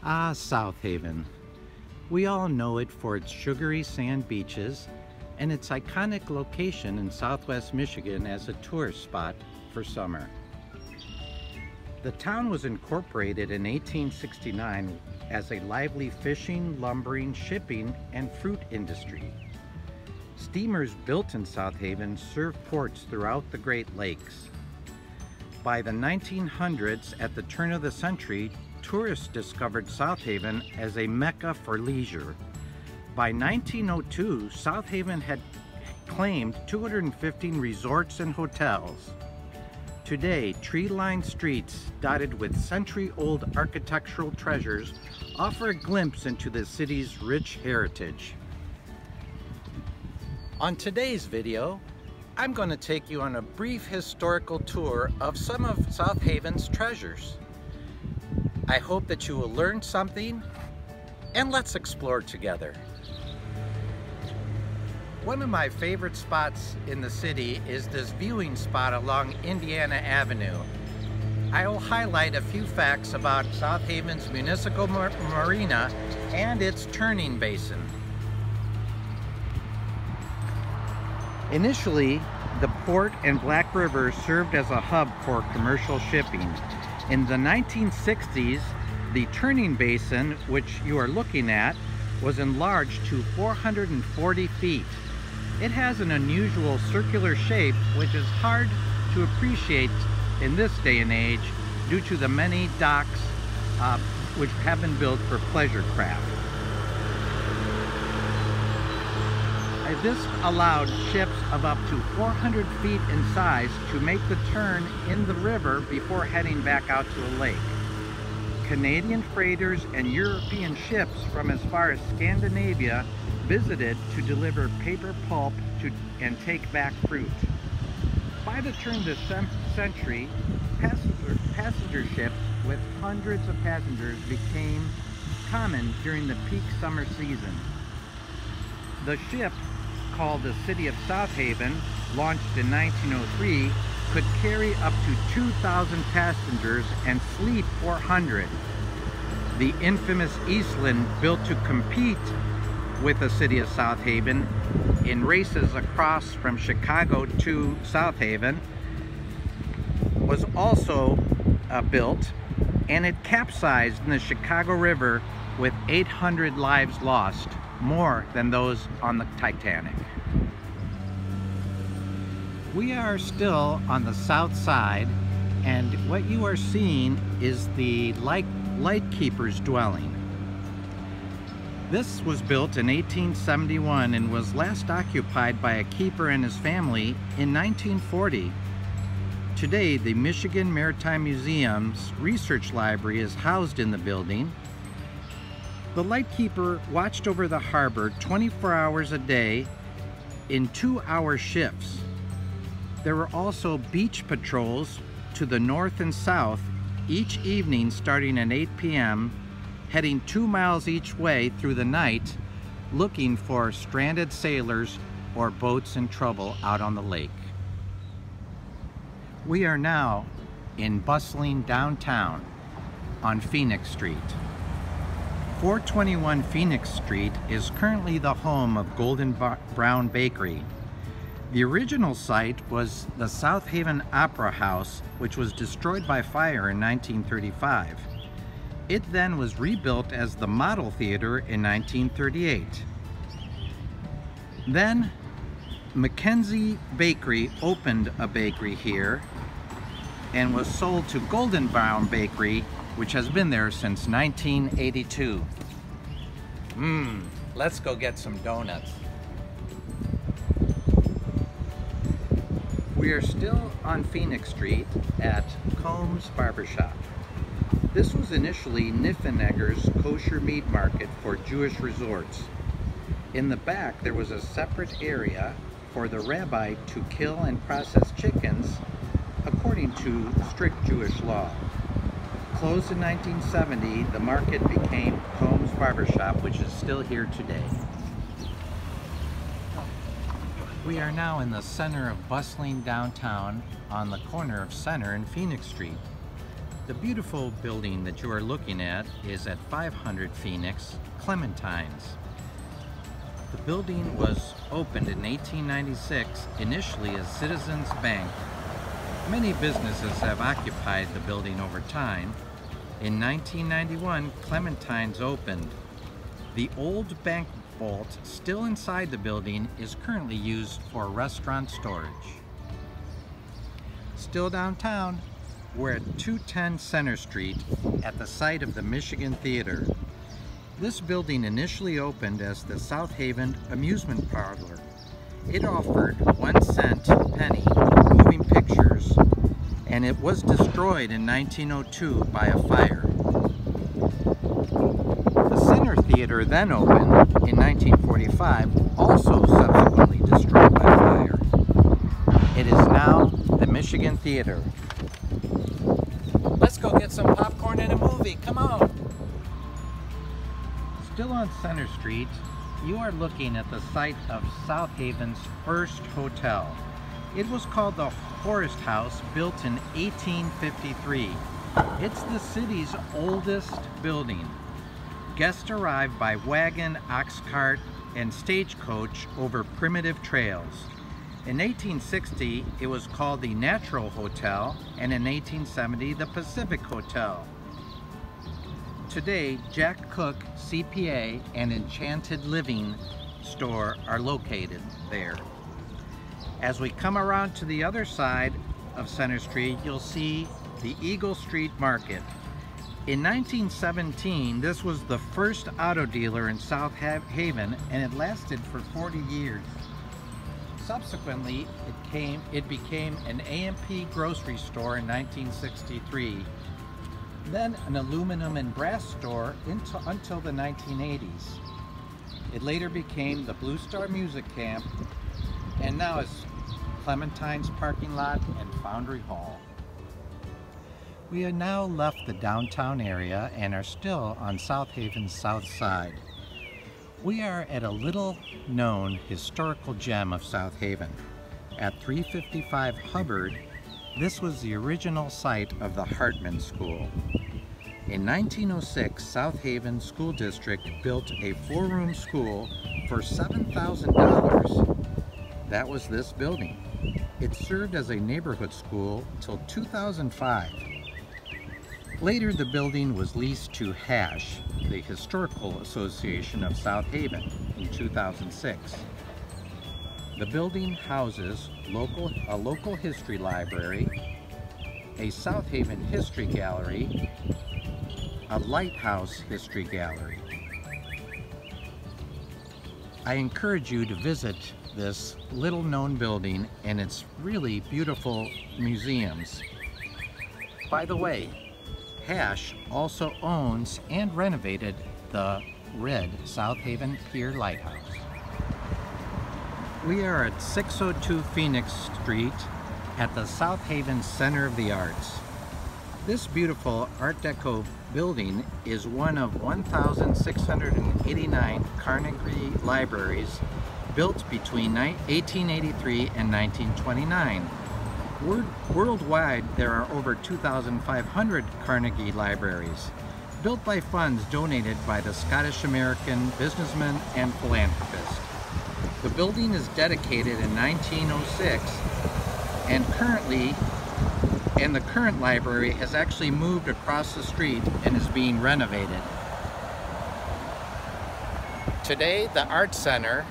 Ah, South Haven. We all know it for its sugary sand beaches and its iconic location in southwest Michigan as a tourist spot for summer. The town was incorporated in 1869 as a lively fishing, lumbering, shipping, and fruit industry. Steamers built in South Haven served ports throughout the Great Lakes. By the 1900s, at the turn of the century, tourists discovered South Haven as a mecca for leisure. By 1902, South Haven had claimed 215 resorts and hotels. Today, tree-lined streets dotted with century-old architectural treasures offer a glimpse into the city's rich heritage. On today's video, I'm going to take you on a brief historical tour of some of South Haven's treasures. I hope that you will learn something, and let's explore together. One of my favorite spots in the city is this viewing spot along Indiana Avenue. I will highlight a few facts about South Haven's municipal marina and its turning basin. Initially, the port and Black River served as a hub for commercial shipping. In the 1960s, the turning basin, which you are looking at, was enlarged to 440 feet. It has an unusual circular shape, which is hard to appreciate in this day and age due to the many docks which have been built for pleasure craft. This allowed ships of up to 400 feet in size to make the turn in the river before heading back out to a lake. Canadian freighters and European ships from as far as Scandinavia visited to deliver paper pulp and take back fruit. By the turn of the century, passenger ships with hundreds of passengers became common during the peak summer season. The ship, called the City of South Haven, launched in 1903, could carry up to 2,000 passengers and sleep 400. The infamous Eastland, built to compete with the City of South Haven in races across from Chicago to South Haven, was also built, and it capsized in the Chicago River with 800 lives lost, more than those on the Titanic. We are still on the south side, and what you are seeing is the lightkeeper's dwelling. This was built in 1871 and was last occupied by a keeper and his family in 1940. Today, the Michigan Maritime Museum's research library is housed in the building. The lightkeeper watched over the harbor 24 hours a day in 2-hour shifts. There were also beach patrols to the north and south each evening starting at 8 p.m., heading 2 miles each way through the night, looking for stranded sailors or boats in trouble out on the lake. We are now in bustling downtown on Phoenix Street. 421 Phoenix Street is currently the home of Golden Brown Bakery. The original site was the South Haven Opera House, which was destroyed by fire in 1935. It then was rebuilt as the Model Theater in 1938. Then Mackenzie Bakery opened a bakery here and was sold to Golden Brown Bakery, which has been there since 1982. Let's go get some donuts. We are still on Phoenix Street at Combs Barbershop. This was initially Niffenegger's kosher meat market for Jewish resorts. In the back, there was a separate area for the rabbi to kill and process chickens according to strict Jewish law. Closed in 1970, the market became Combs Barbershop, which is still here today. We are now in the center of bustling downtown on the corner of Center and Phoenix Street. The beautiful building that you are looking at is at 500 Phoenix, Clementines. The building was opened in 1896, initially as Citizens Bank. Many businesses have occupied the building over time. In 1991, Clementines opened. The old bank vault still inside the building is currently used for restaurant storage. Still downtown, we're at 210 Center Street at the site of the Michigan Theater. This building initially opened as the South Haven Amusement Parlor. It offered 1 cent penny moving pictures, and it was destroyed in 1902 by a fire. The Center Theater then opened in 1945, also subsequently destroyed by fire. It is now the Michigan Theater. Let's go get some popcorn and a movie, come on! Still on Center Street, you are looking at the site of South Haven's first hotel. It was called the Forest House, built in 1853. It's the city's oldest building. Guests arrive by wagon, ox cart, and stagecoach over primitive trails. In 1860, it was called the Natural Hotel, and in 1870, the Pacific Hotel. Today, Jack Cook CPA and Enchanted Living store are located there. As we come around to the other side of Center Street, you'll see the Eagle Street Market. In 1917, this was the first auto dealer in South Haven, and it lasted for 40 years. Subsequently, it became an A&P grocery store in 1963. Then an aluminum and brass store until the 1980s. It later became the Blue Star Music Camp, and now it's Clementine's parking lot and Foundry Hall. We have now left the downtown area and are still on South Haven's south side. We are at a little known historical gem of South Haven. At 355 Hubbard, this was the original site of the Hartman School. In 1906, South Haven School District built a 4-room school for $7,000. That was this building. It served as a neighborhood school till 2005. Later, the building was leased to HASH, the Historical Association of South Haven, in 2006. The building houses a local history library, a South Haven history gallery, a lighthouse history gallery. I encourage you to visit this little known building and its really beautiful museums. By the way, HASH also owns and renovated the red South Haven Pier Lighthouse. We are at 602 Phoenix Street at the South Haven Center of the Arts. This beautiful Art Deco building is one of 1,689 Carnegie libraries built between 1883 and 1929. Worldwide, there are over 2,500 Carnegie libraries, built by funds donated by the Scottish American businessmen and philanthropists. The building is dedicated in 1906, and the current library has actually moved across the street and is being renovated. Today, the Art Center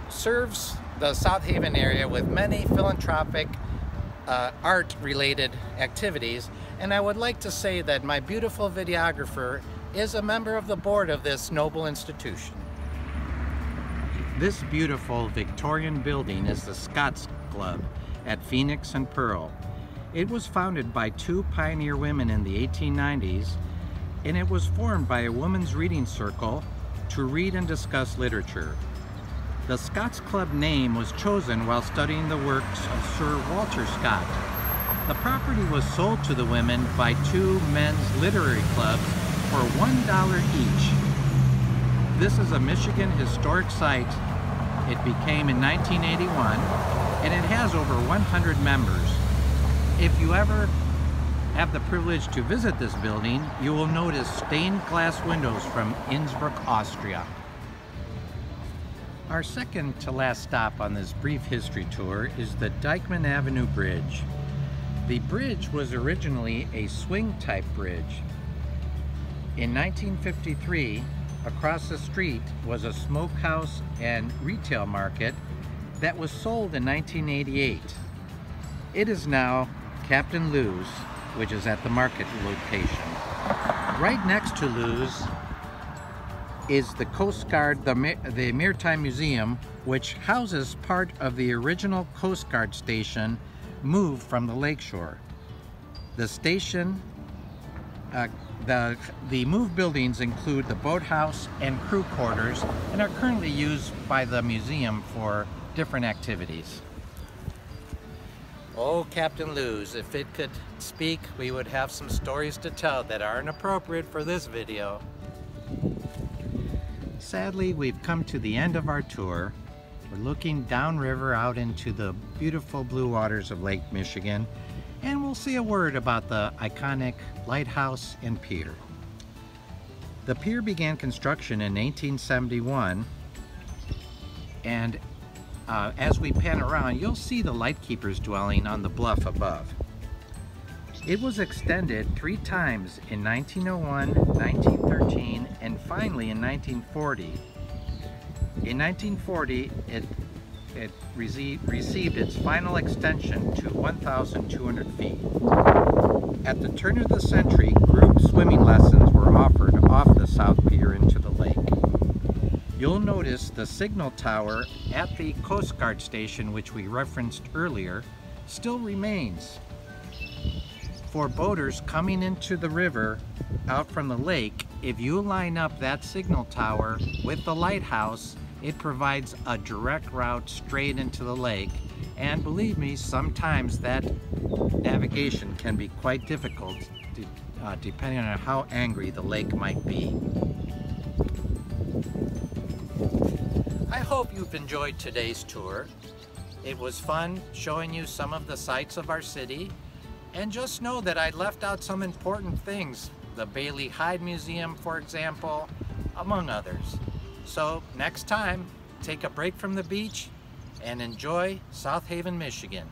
serves the South Haven area with many philanthropic art-related activities, and I would like to say that my beautiful videographer is a member of the board of this noble institution. This beautiful Victorian building is the Scots Club at Phoenix and Pearl. It was founded by 2 pioneer women in the 1890s, and it was formed by a women's reading circle to read and discuss literature. The Scots Club name was chosen while studying the works of Sir Walter Scott. The property was sold to the women by 2 men's literary clubs for $1 each. This is a Michigan historic site. It became in 1981, and it has over 100 members. If you ever have the privilege to visit this building, you will notice stained glass windows from Innsbruck, Austria. Our second to last stop on this brief history tour is the Dyckman Avenue Bridge. The bridge was originally a swing-type bridge. In 1953, across the street was a smokehouse and retail market that was sold in 1988. It is now Captain Lou's, which is at the market location. Right next to Lou's is the Coast Guard, the Maritime Museum, which houses part of the original Coast Guard station moved from the lakeshore. The station, the moved buildings include the boathouse and crew quarters and are currently used by the museum for different activities. Oh, Captain Lou's, if it could speak, we would have some stories to tell that aren't appropriate for this video. Sadly, we've come to the end of our tour. We're looking downriver out into the beautiful blue waters of Lake Michigan, and we'll say a word about the iconic lighthouse and pier. The pier began construction in 1871, and as we pan around, you'll see the lightkeeper's dwelling on the bluff above. It was extended 3 times in 1901, 1913, and finally in 1940. In 1940, it received its final extension to 1,200 feet. At the turn of the century, group swimming lessons were offered off the South Pier into the lake. You'll notice the signal tower at the Coast Guard station, which we referenced earlier, still remains. For boaters coming into the river out from the lake, if you line up that signal tower with the lighthouse, it provides a direct route straight into the lake. And believe me, sometimes that navigation can be quite difficult depending on how angry the lake might be. I hope you've enjoyed today's tour. It was fun showing you some of the sights of our city, and just know that I left out some important things, the Bailey Hyde Museum, for example, among others. So next time, take a break from the beach and enjoy South Haven, Michigan.